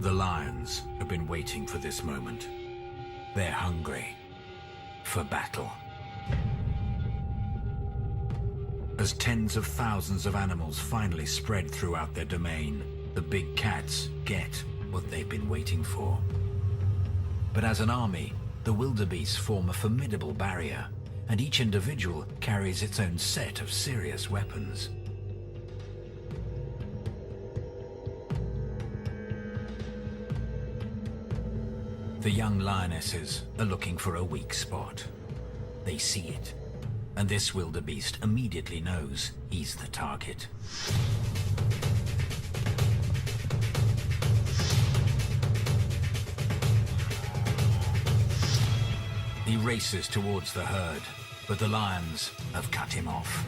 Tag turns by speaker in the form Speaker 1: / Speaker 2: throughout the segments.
Speaker 1: The lions have been waiting for this moment. They're hungry for battle. As tens of thousands of animals finally spread throughout their domain, the big cats get what they've been waiting for. But as an army, the wildebeests form a formidable barrier, and each individual carries its own set of serious weapons. The young lionesses are looking for a weak spot. They see it, and this wildebeest immediately knows he's the target. He races towards the herd, but the lions have cut him off.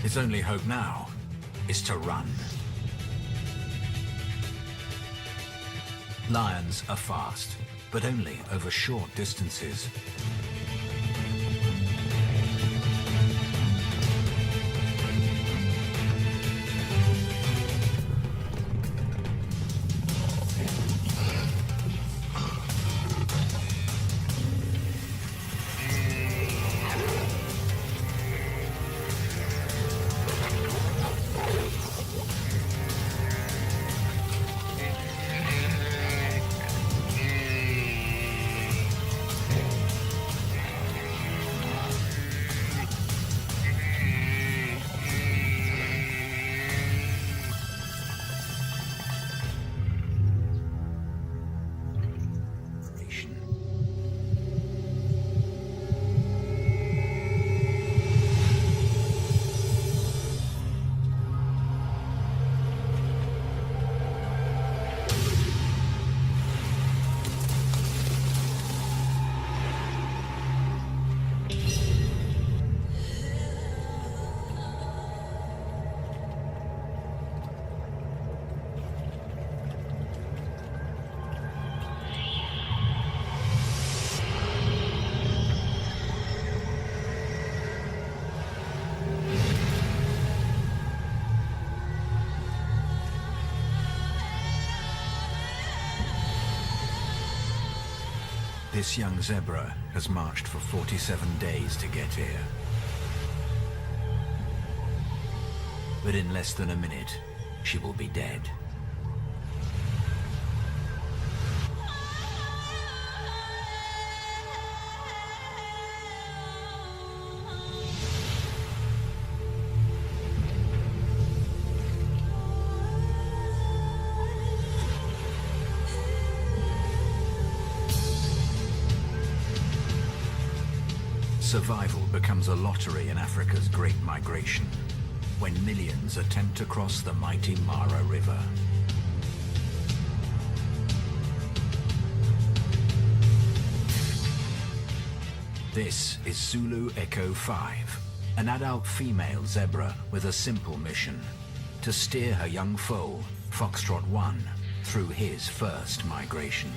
Speaker 1: His only hope now is to run. Lions are fast, but only over short distances. This young zebra has marched for 47 days to get here. But in less than a minute, she will be dead. Survival becomes a lottery in Africa's Great Migration, when millions attempt to cross the mighty Mara River. This is Zulu Echo 5, an adult female zebra with a simple mission: to steer her young foal, Foxtrot 1, through his first migration.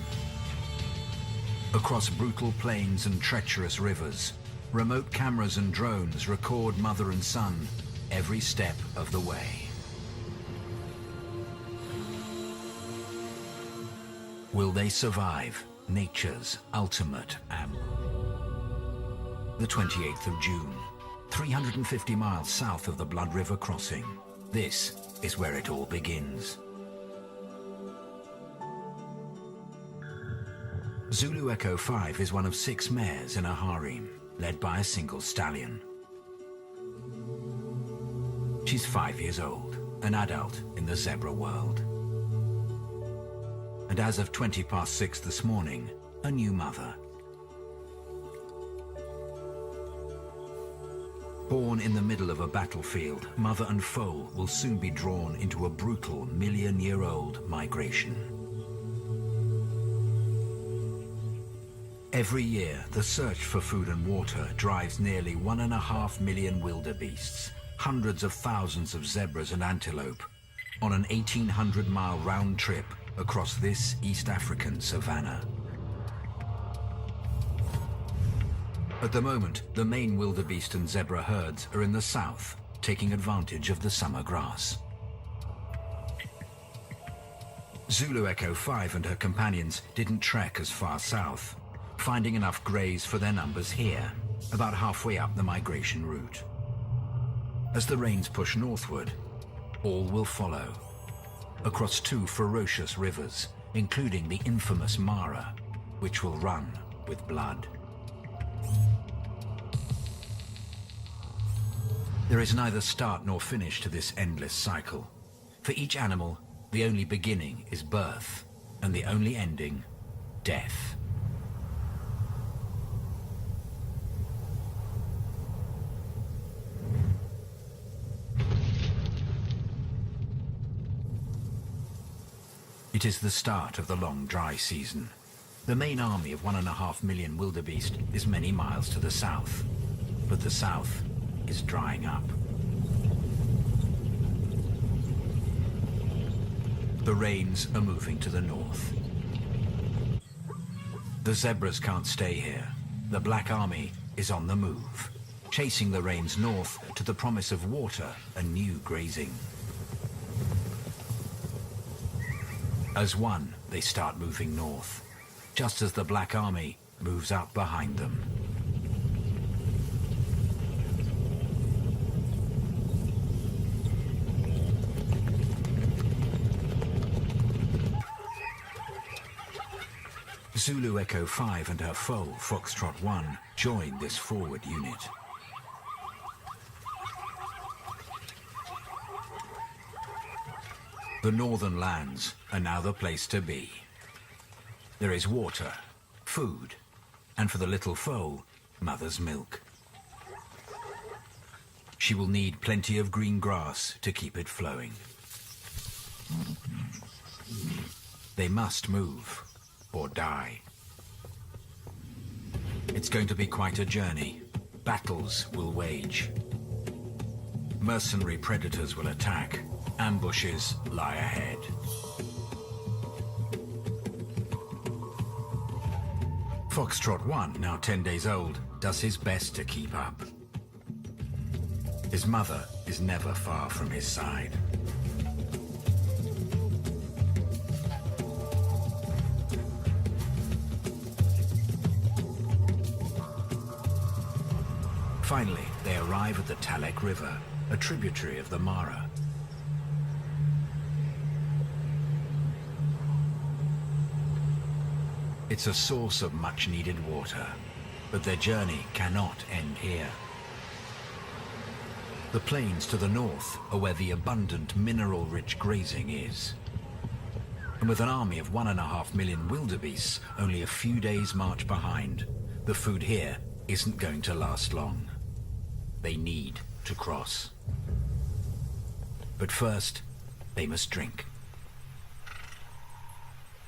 Speaker 1: Across brutal plains and treacherous rivers, remote cameras and drones record mother and son every step of the way. Will they survive nature's ultimate ambush? The 28th of June, 350 miles south of the Blood River crossing. This is where it all begins. Zulu Echo 5 is one of 6 mares in a harem, led by a single stallion. She's 5 years old, an adult in the zebra world. And as of 20 past 6 this morning, a new mother. Born in the middle of a battlefield, mother and foal will soon be drawn into a brutal million-year-old migration. Every year, the search for food and water drives nearly 1.5 million wildebeests, hundreds of thousands of zebras and antelope, on an 1,800-mile round trip across this East African savanna. At the moment, the main wildebeest and zebra herds are in the south, taking advantage of the summer grass. Zulu Echo 5 and her companions didn't trek as far south, finding enough greys for their numbers here, about halfway up the migration route. As the rains push northward, all will follow, across two ferocious rivers, including the infamous Mara, which will run with blood. There is neither start nor finish to this endless cycle. For each animal, the only beginning is birth, and the only ending, death. It is the start of the long dry season. The main army of 1.5 million wildebeest is many miles to the south, but the south is drying up. The rains are moving to the north. The zebras can't stay here. The Black Army is on the move, chasing the rains north to the promise of water and new grazing. As one, they start moving north, just as the Black Army moves up behind them. Zulu Echo 5 and her foe, Foxtrot 1, join this forward unit. The northern lands are now the place to be. There is water, food, and for the little foe, mother's milk. She will need plenty of green grass to keep it flowing. They must move, or die. It's going to be quite a journey. Battles will wage. Mercenary predators will attack. Ambushes lie ahead. Foxtrot 1, now 10 days old, does his best to keep up. His mother is never far from his side. Finally, they arrive at the Talek River, a tributary of the Mara. It's a source of much-needed water, but their journey cannot end here. The plains to the north are where the abundant mineral-rich grazing is. And with an army of 1.5 million wildebeests only a few days' march behind, the food here isn't going to last long. They need to cross. But first, they must drink.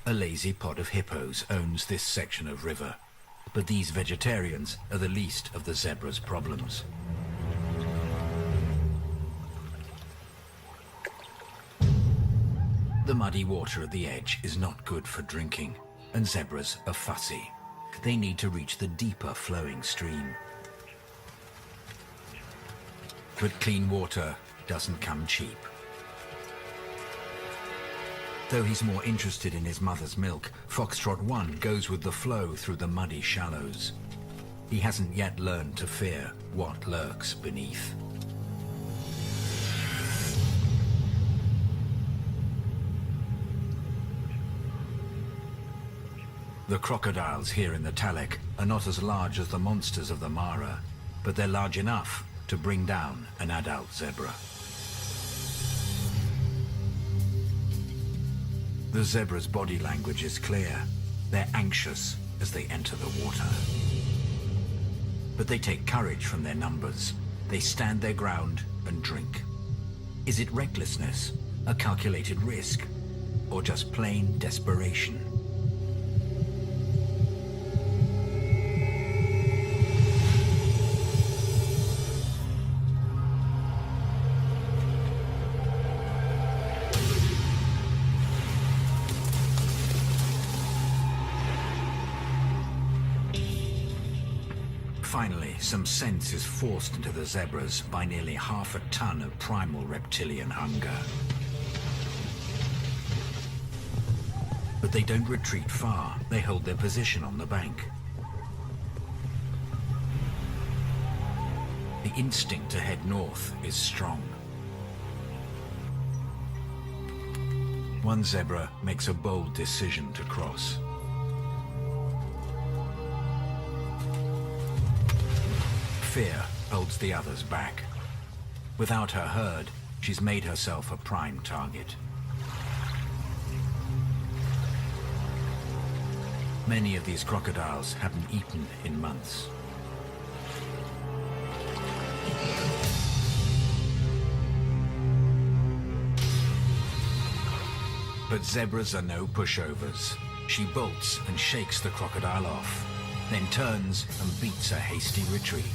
Speaker 1: A lazy pod of hippos owns this section of river, but these vegetarians are the least of the zebra's problems. The muddy water at the edge is not good for drinking, and zebras are fussy. They need to reach the deeper flowing stream. But clean water doesn't come cheap. Though he's more interested in his mother's milk, Foxtrot 1 goes with the flow through the muddy shallows. He hasn't yet learned to fear what lurks beneath. The crocodiles here in the Talek are not as large as the monsters of the Mara, but they're large enough to bring down an adult zebra. The zebra's body language is clear. They're anxious as they enter the water. But they take courage from their numbers. They stand their ground and drink. Is it recklessness, a calculated risk, or just plain desperation? Finally, some sense is forced into the zebras by nearly half a ton of primal reptilian hunger. But they don't retreat far. They hold their position on the bank. The instinct to head north is strong. One zebra makes a bold decision to cross. Fear holds the others back. Without her herd, she's made herself a prime target. Many of these crocodiles haven't eaten in months. But zebras are no pushovers. She bolts and shakes the crocodile off, then turns and beats a hasty retreat.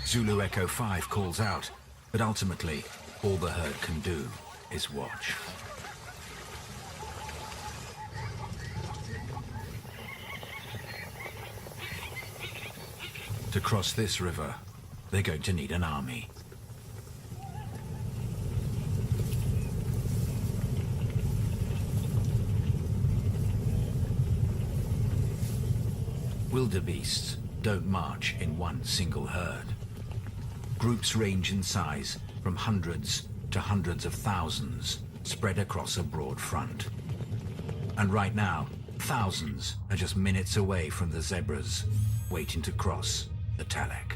Speaker 1: Zulu Echo 5 calls out, but ultimately, all the herd can do is watch. To cross this river, they're going to need an army. Wildebeests don't march in one single herd. Groups range in size from hundreds to hundreds of thousands, spread across a broad front. And right now, thousands are just minutes away from the zebras, waiting to cross the Talek.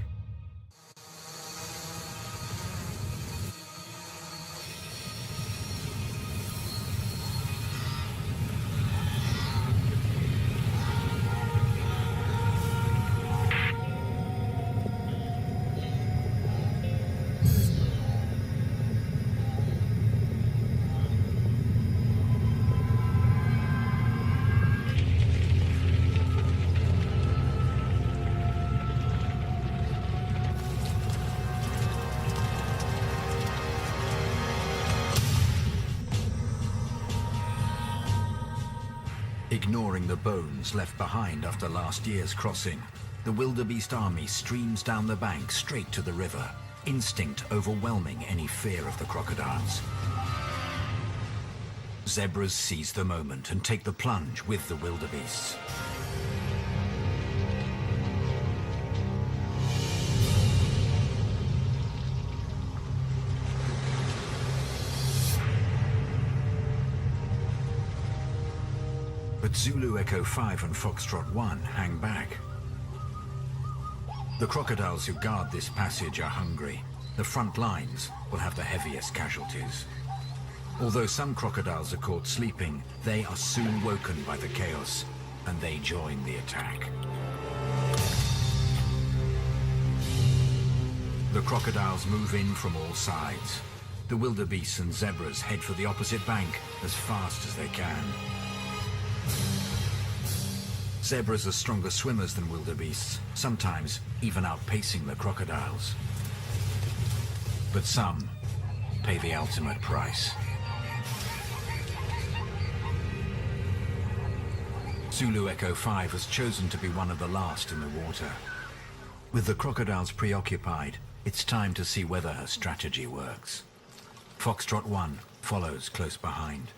Speaker 1: Ignoring the bones left behind after last year's crossing, the wildebeest army streams down the bank straight to the river, instinct overwhelming any fear of the crocodiles. Zebras seize the moment and take the plunge with the wildebeests. But Zulu Echo 5 and Foxtrot 1 hang back. The crocodiles who guard this passage are hungry. The front lines will have the heaviest casualties. Although some crocodiles are caught sleeping, they are soon woken by the chaos, and they join the attack. The crocodiles move in from all sides. The wildebeests and zebras head for the opposite bank as fast as they can. Zebras are stronger swimmers than wildebeests, sometimes even outpacing the crocodiles. But some pay the ultimate price. Zulu Echo 5 has chosen to be one of the last in the water. With the crocodiles preoccupied, it's time to see whether her strategy works. Foxtrot 1 follows close behind.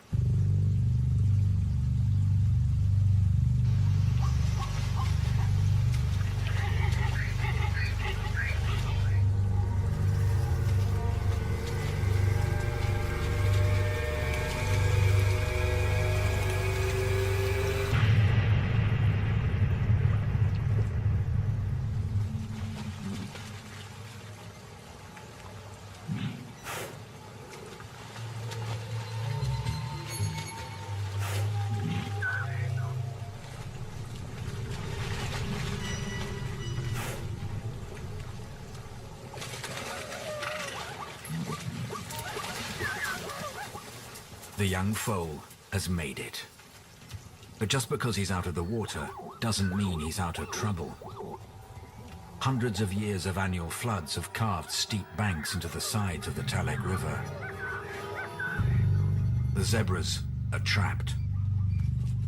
Speaker 1: The young foal has made it. But just because he's out of the water doesn't mean he's out of trouble. Hundreds of years of annual floods have carved steep banks into the sides of the Talek River. The zebras are trapped.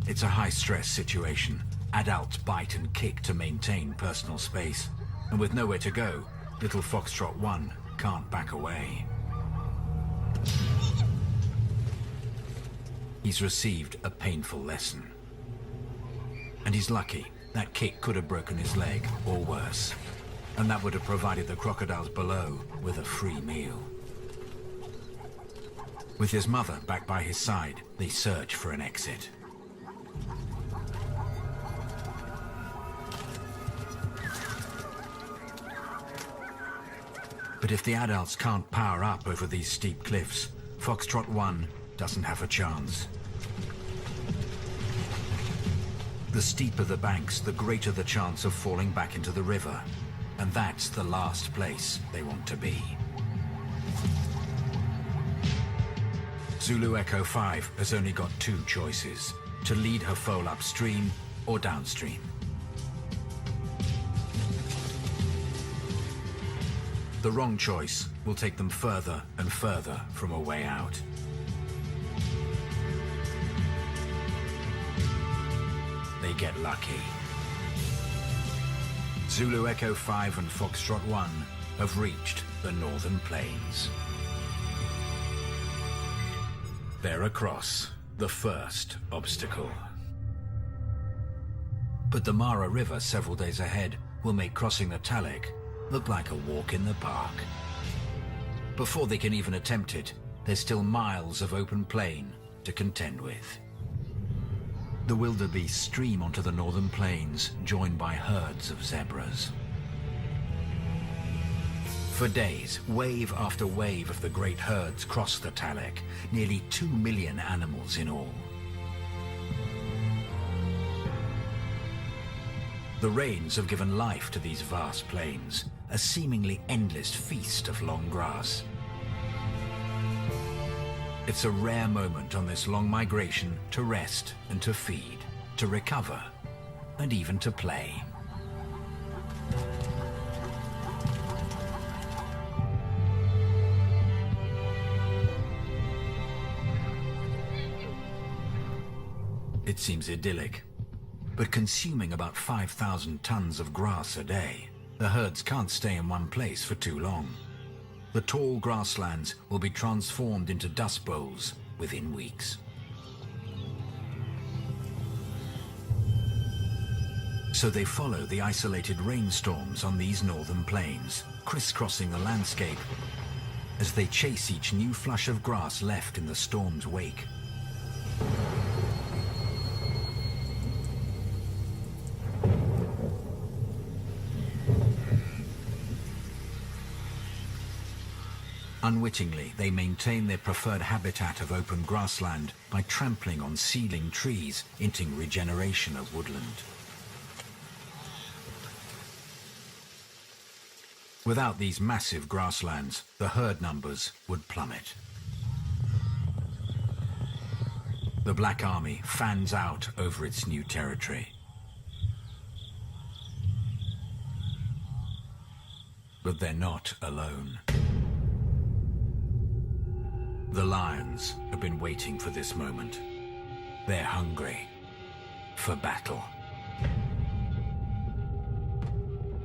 Speaker 1: It's a high-stress situation. Adults bite and kick to maintain personal space. And with nowhere to go, little Foxtrot 1 can't back away. He's received a painful lesson. And he's lucky. That kick could have broken his leg, or worse. And that would have provided the crocodiles below with a free meal. With his mother back by his side, they search for an exit. But if the adults can't power up over these steep cliffs, Foxtrot 1 doesn't have a chance. The steeper the banks, the greater the chance of falling back into the river. And that's the last place they want to be. Zulu Echo 5 has only got two choices: to lead her foal upstream or downstream. The wrong choice will take them further and further from a way out. They get lucky. Zulu Echo 5 and Foxtrot 1 have reached the northern plains. They're across the first obstacle. But the Mara River several days ahead will make crossing the Talek look like a walk in the park. Before they can even attempt it, there's still miles of open plain to contend with. The wildebeest stream onto the northern plains, joined by herds of zebras. For days, wave after wave of the great herds cross the Talek, nearly 2 million animals in all. The rains have given life to these vast plains, a seemingly endless feast of long grass. It's a rare moment on this long migration to rest and to feed, to recover, and even to play. It seems idyllic, but consuming about 5,000 tons of grass a day, the herds can't stay in one place for too long. The tall grasslands will be transformed into dust bowls within weeks. So they follow the isolated rainstorms on these northern plains, crisscrossing the landscape as they chase each new flush of grass left in the storm's wake. Unwittingly, they maintain their preferred habitat of open grassland by trampling on seedling trees, hinting regeneration of woodland. Without these massive grasslands, the herd numbers would plummet. The Black Army fans out over its new territory. But they're not alone. The lions have been waiting for this moment. They're hungry for battle.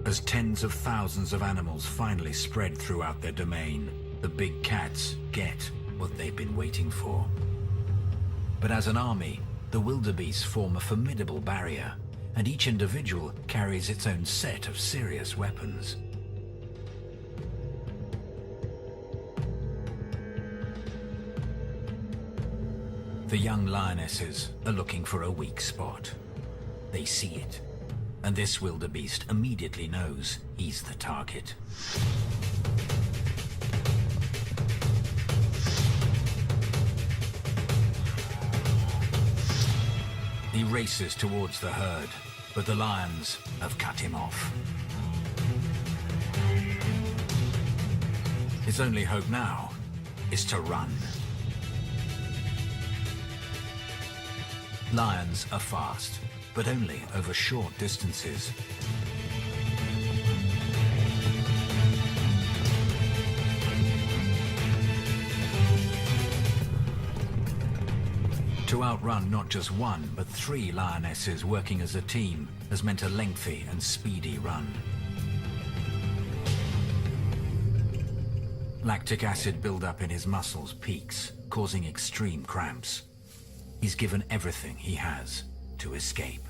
Speaker 1: As tens of thousands of animals finally spread throughout their domain, the big cats get what they've been waiting for. But as an army, the wildebeest form a formidable barrier, and each individual carries its own set of serious weapons. The young lionesses are looking for a weak spot. They see it, and this wildebeest immediately knows he's the target. He races towards the herd, but the lions have cut him off. His only hope now is to run. Lions are fast, but only over short distances. To outrun not just one, but 3 lionesses working as a team has meant a lengthy and speedy run. Lactic acid buildup in his muscles peaks, causing extreme cramps. He's given everything he has to escape.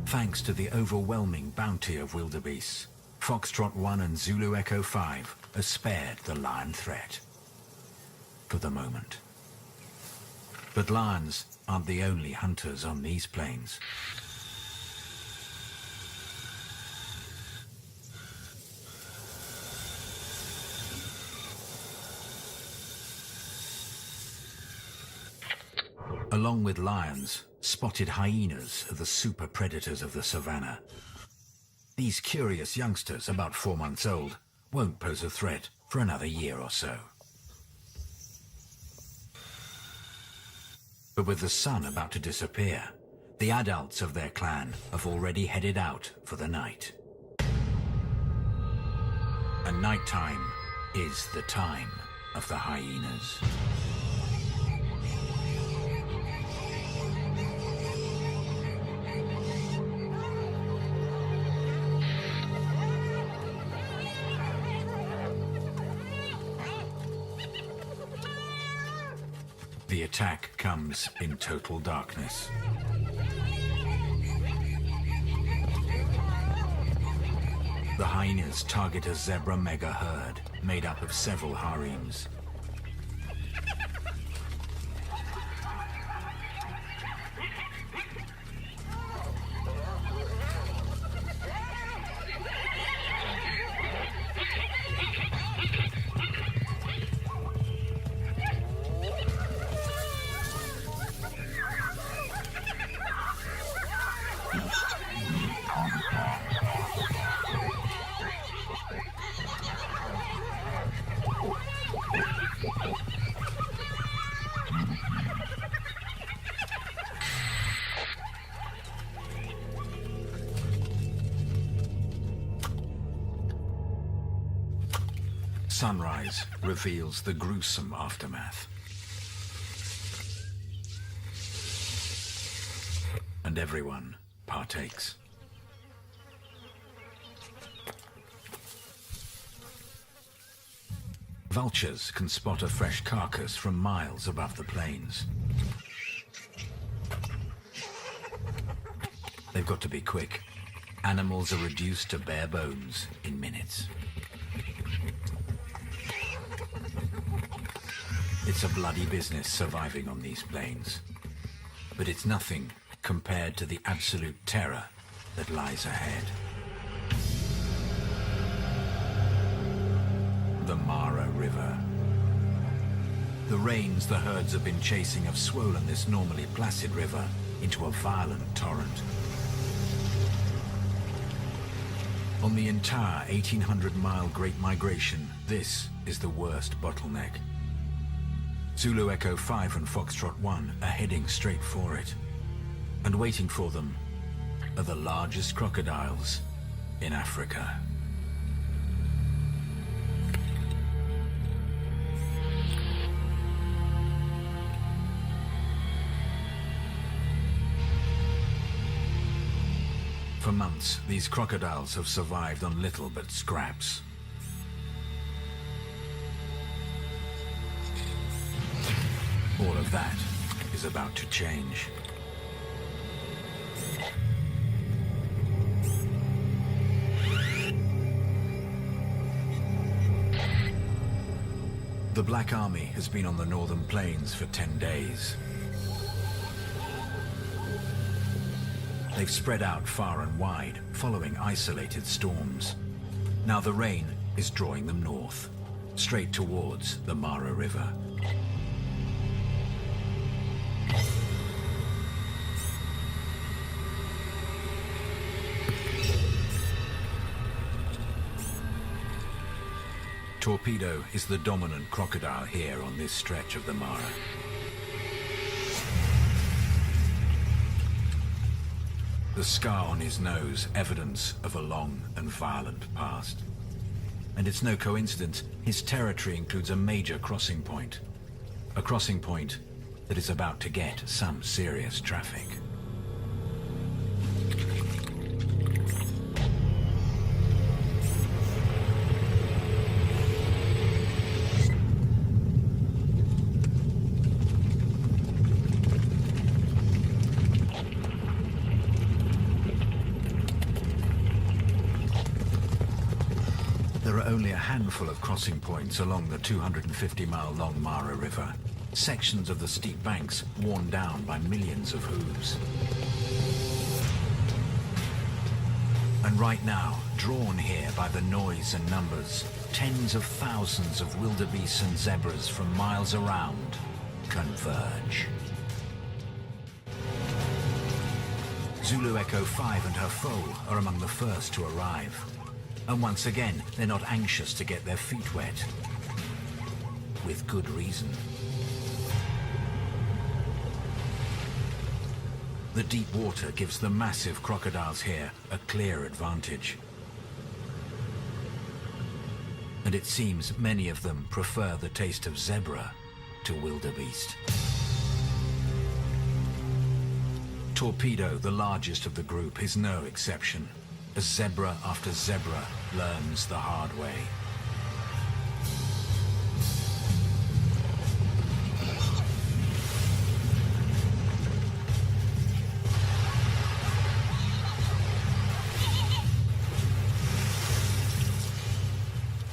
Speaker 1: Thanks to the overwhelming bounty of wildebeests, Foxtrot 1 and Zulu Echo 5 are spared the lion threat. For the moment. But lions aren't the only hunters on these plains. Along with lions, spotted hyenas are the super predators of the savannah. These curious youngsters, about 4 months old, won't pose a threat for another year or so. But with the sun about to disappear, the adults of their clan have already headed out for the night. And nighttime is the time of the hyenas. The attack comes in total darkness. The hyenas target a zebra mega herd made up of several harems. Sunrise reveals the gruesome aftermath. And everyone partakes. Vultures can spot a fresh carcass from miles above the plains. They've got to be quick. Animals are reduced to bare bones in minutes. It's a bloody business surviving on these plains, but it's nothing compared to the absolute terror that lies ahead. The Mara River. The rains the herds have been chasing have swollen this normally placid river into a violent torrent. On the entire 1,800-mile Great Migration, this is the worst bottleneck. Zulu Echo 5 and Foxtrot 1 are heading straight for it. And waiting for them are the largest crocodiles in Africa. For months, these crocodiles have survived on little but scraps. All of that is about to change. The Black Army has been on the northern plains for 10 days. They've spread out far and wide, following isolated storms. Now the rain is drawing them north, straight towards the Mara River. Torpedo is the dominant crocodile here on this stretch of the Mara. The scar on his nose, evidence of a long and violent past. And it's no coincidence, his territory includes a major crossing point. A crossing point that is about to get some serious traffic. There are only a handful of crossing points along the 250-mile-long Mara River, sections of the steep banks worn down by millions of hooves. And right now, drawn here by the noise and numbers, tens of thousands of wildebeests and zebras from miles around converge. Zulu Echo 5 and her foal are among the first to arrive. And once again, they're not anxious to get their feet wet. With good reason. The deep water gives the massive crocodiles here a clear advantage. And it seems many of them prefer the taste of zebra to wildebeest. Torpedo, the largest of the group, is no exception, as zebra after zebra learns the hard way.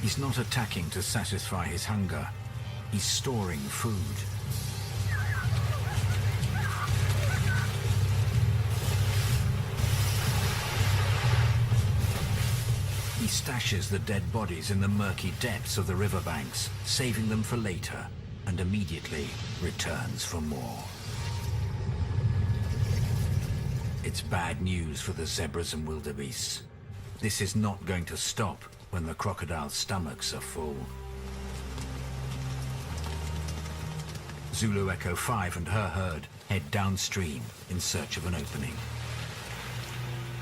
Speaker 1: He's not attacking to satisfy his hunger. He's storing food. He stashes the dead bodies in the murky depths of the riverbanks, saving them for later, and immediately returns for more. It's bad news for the zebras and wildebeests. This is not going to stop when the crocodiles' stomachs are full. Zulu Echo 5 and her herd head downstream in search of an opening.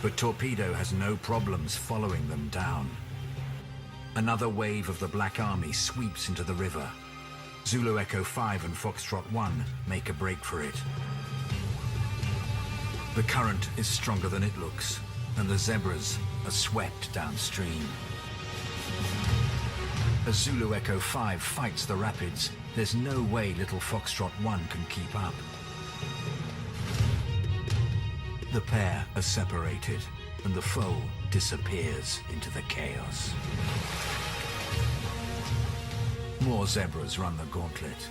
Speaker 1: But Torpedo has no problems following them down. Another wave of the Black Army sweeps into the river. Zulu Echo 5 and Foxtrot 1 make a break for it. The current is stronger than it looks, and the zebras are swept downstream. As Zulu Echo 5 fights the rapids, there's no way little Foxtrot 1 can keep up. The pair are separated, and the foe disappears into the chaos. More zebras run the gauntlet.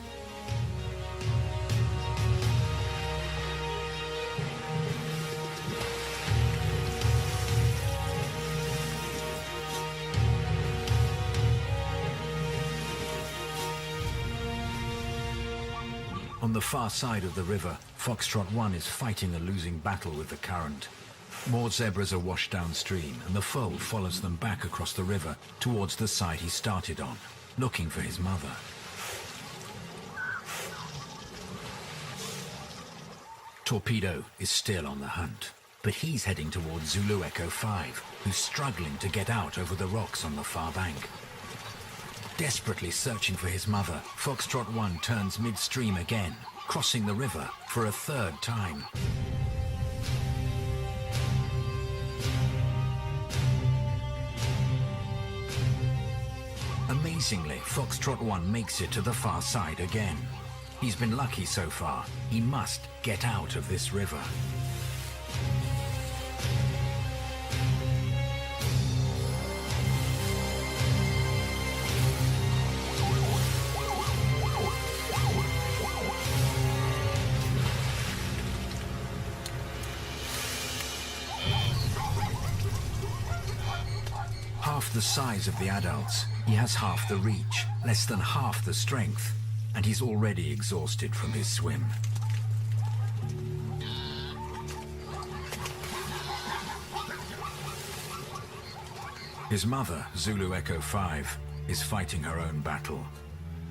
Speaker 1: On the far side of the river, Foxtrot 1 is fighting a losing battle with the current. More zebras are washed downstream, and the foe follows them back across the river towards the side he started on, looking for his mother. Torpedo is still on the hunt, but he's heading towards Zulu Echo 5, who's struggling to get out over the rocks on the far bank. Desperately searching for his mother, Foxtrot 1 turns midstream again, crossing the river for a third time. Amazingly, Foxtrot 1 makes it to the far side again. He's been lucky so far. He must get out of this river. half the size of the adults, he has half the reach, less than half the strength, and he's already exhausted from his swim. His mother, Zulu Echo 5, is fighting her own battle.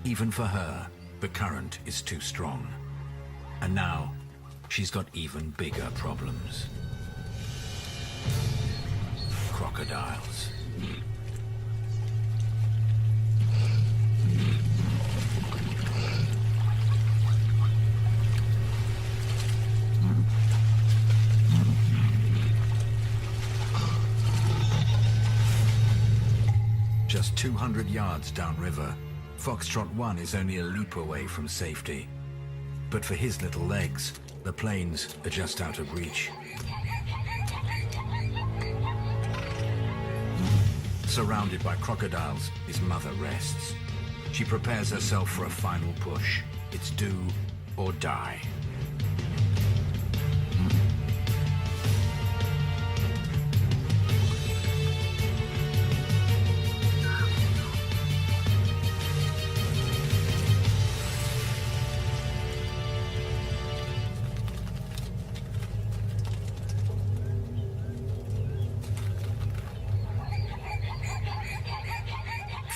Speaker 1: Even for her, the current is too strong. And now, she's got even bigger problems. Crocodiles. Just 200 yards downriver, Foxtrot 1 is only a leap away from safety. But for his little legs, the plains are just out of reach. Surrounded by crocodiles, his mother rests. She prepares herself for a final push. It's do or die.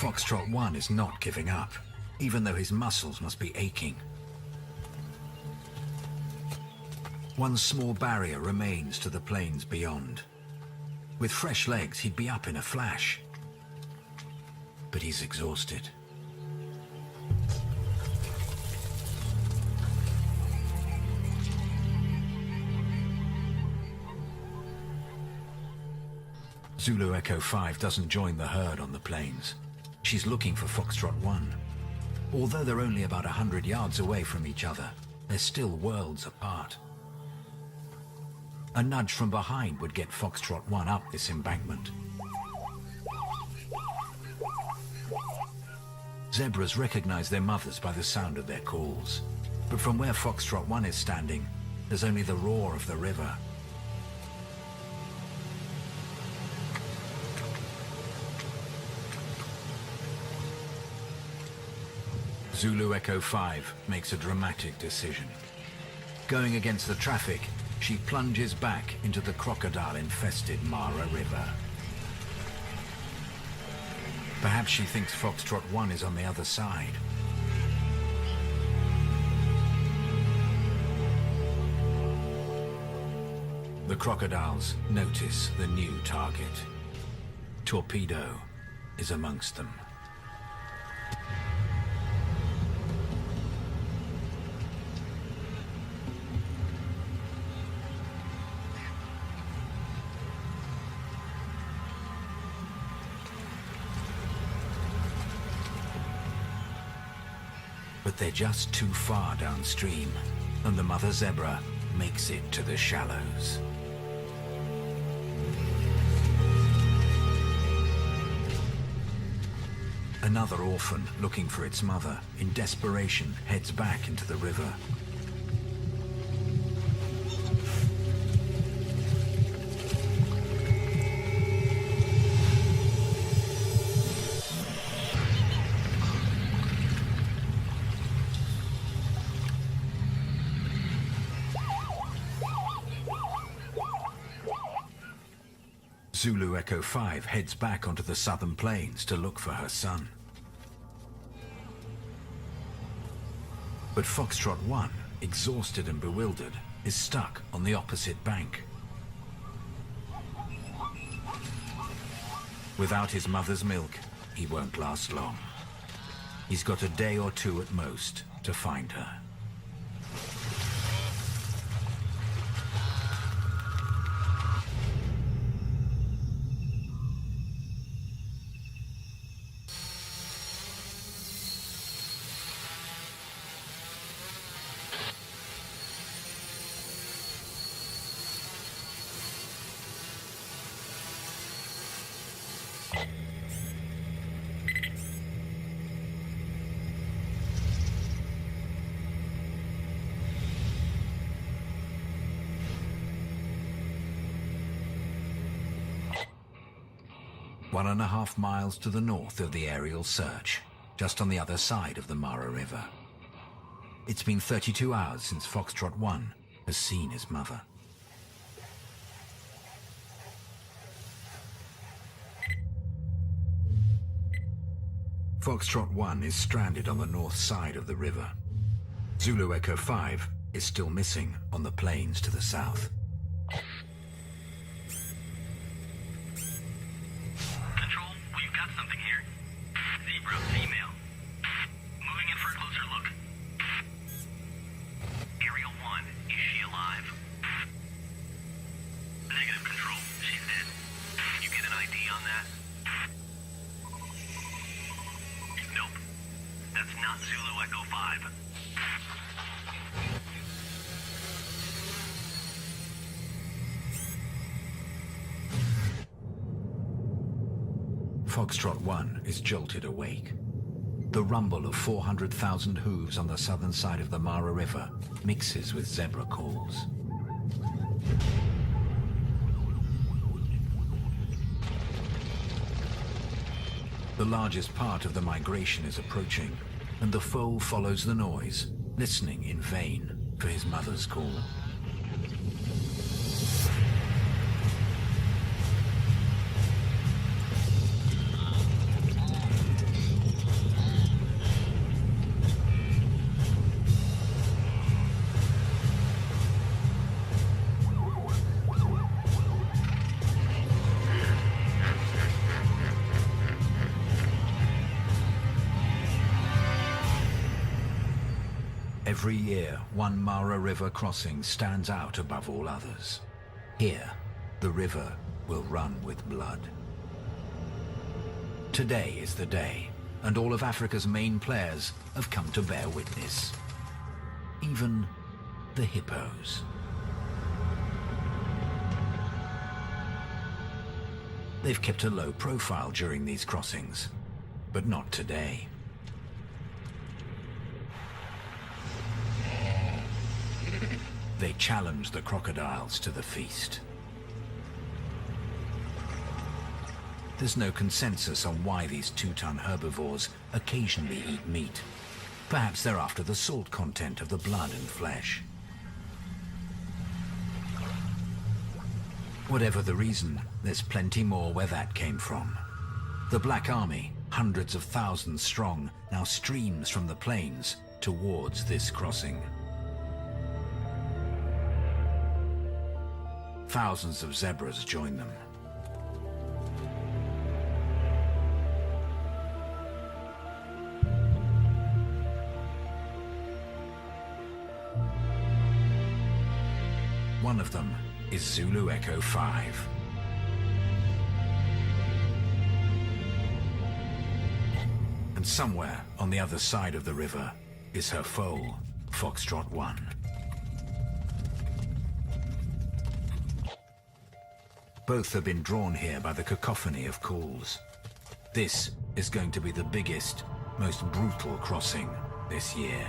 Speaker 1: Foxtrot 1 is not giving up, even though his muscles must be aching. One small barrier remains to the plains beyond. With fresh legs, he'd be up in a flash. But he's exhausted. Zulu Echo 5 doesn't join the herd on the plains. She's looking for Foxtrot 1. Although they're only about 100 yards away from each other, they're still worlds apart. A nudge from behind would get Foxtrot 1 up this embankment. Zebras recognize their mothers by the sound of their calls. But from where Foxtrot 1 is standing, there's only the roar of the river. Zulu Echo 5 makes a dramatic decision. Going against the traffic, she plunges back into the crocodile-infested Mara River. Perhaps she thinks Foxtrot 1 is on the other side. The crocodiles notice the new target. Torpedo is amongst them. But they're just too far downstream, and the mother zebra makes it to the shallows. Another orphan looking for its mother, in desperation, heads back into the river. Zulu Echo 5 heads back onto the southern plains to look for her son. But Foxtrot 1, exhausted and bewildered, is stuck on the opposite bank. Without his mother's milk, he won't last long. He's got a day or two at most to find her. 1.5 miles to the north of the aerial search, just on the other side of the Mara River. It's been 32 hours since Foxtrot 1 has seen his mother. Foxtrot 1 is stranded on the north side of the river. Zulu Echo 5 is still missing on the plains to the south.
Speaker 2: Control, we've got something here. Zebra, female. Moving in for a closer look. Ariel 1, is she alive? Negative, Control, she's dead. You get an ID on that? Nope. That's not Zulu Echo 5.
Speaker 1: Foxtrot 1 is jolted awake. The rumble of 400,000 hooves on the southern side of the Mara River mixes with zebra calls. The largest part of the migration is approaching, and the foal follows the noise, listening in vain for his mother's call. Every year, one Mara River crossing stands out above all others. Here, the river will run with blood. Today is the day, and all of Africa's main players have come to bear witness. Even the hippos. They've kept a low profile during these crossings, but not today. They challenge the crocodiles to the feast. There's no consensus on why these two-ton herbivores occasionally eat meat. Perhaps they're after the salt content of the blood and flesh. Whatever the reason, there's plenty more where that came from. The Black Army, hundreds of thousands strong, now streams from the plains towards this crossing. Thousands of zebras join them. One of them is Zulu Echo 5. And somewhere on the other side of the river is her foal, Foxtrot 1. Both have been drawn here by the cacophony of calls. This is going to be the biggest, most brutal crossing this year.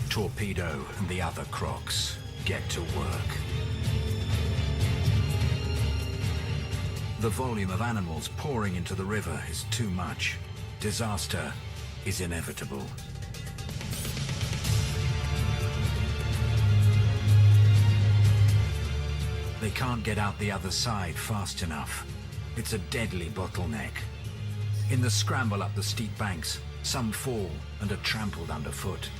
Speaker 1: Torpedo and the other crocs get to work. The volume of animals pouring into the river is too much. Disaster is inevitable. They can't get out the other side fast enough. It's a deadly bottleneck. In the scramble up the steep banks, some fall and are trampled underfoot.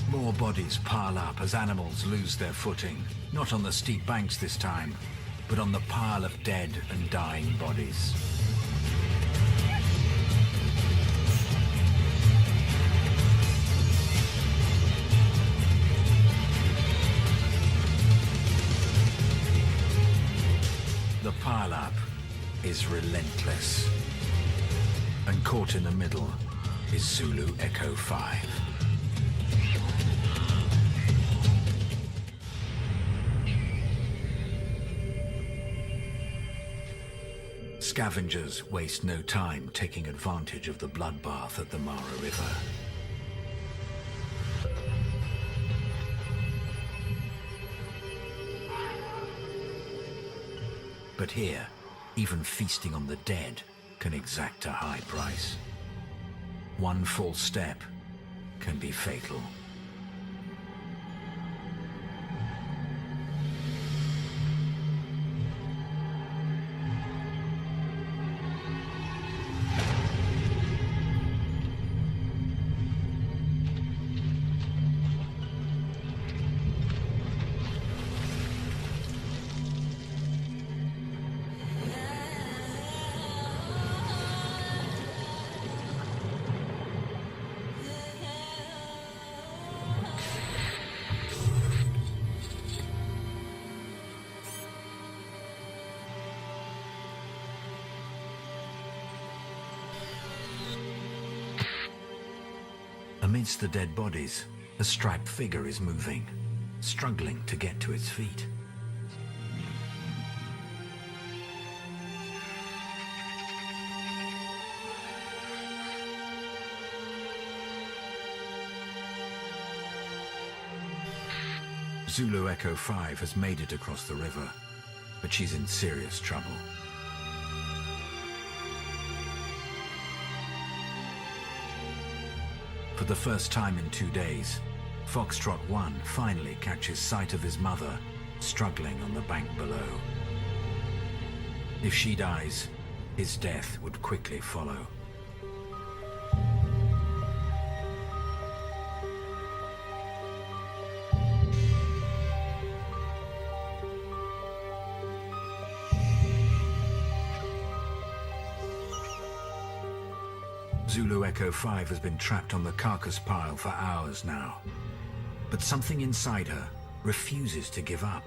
Speaker 1: More bodies pile up as animals lose their footing. Not on the steep banks this time, but on the pile of dead and dying bodies. The pile-up is relentless. And caught in the middle is Zulu Echo 5. Scavengers waste no time taking advantage of the bloodbath at the Mara River. But here, even feasting on the dead can exact a high price. One false step can be fatal. Amidst the dead bodies, a striped figure is moving, struggling to get to its feet. Zulu Echo 5 has made it across the river, but she's in serious trouble. For the first time in 2 days, Foxtrot 1 finally catches sight of his mother struggling on the bank below. If she dies, his death would quickly follow. Zulu Echo 5 has been trapped on the carcass pile for hours now. But something inside her refuses to give up.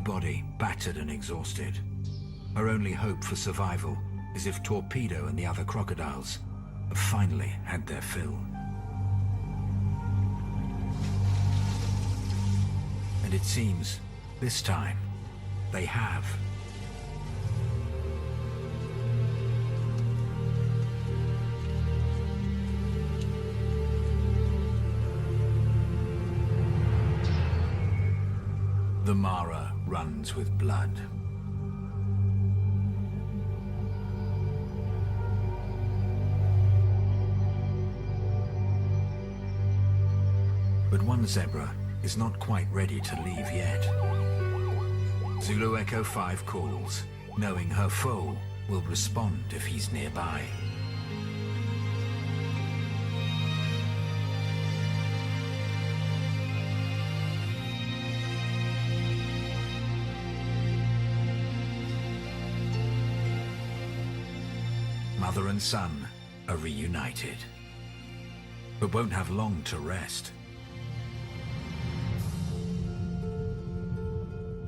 Speaker 1: Body battered and exhausted. Her only hope for survival is if Torpedo and the other crocodiles have finally had their fill. And it seems, this time, they have. The Mara runs with blood. But one zebra is not quite ready to leave yet. Zulu Echo 5 calls, knowing her foe will respond if he's nearby. Mother and son are reunited, but won't have long to rest.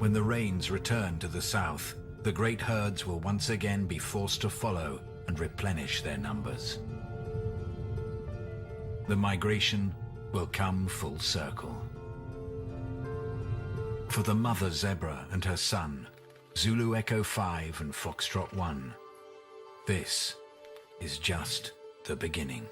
Speaker 1: When the rains return to the south, the great herds will once again be forced to follow and replenish their numbers. The migration will come full circle. For the mother zebra and her son, Zulu Echo 5 and Foxtrot 1, this is just the beginning.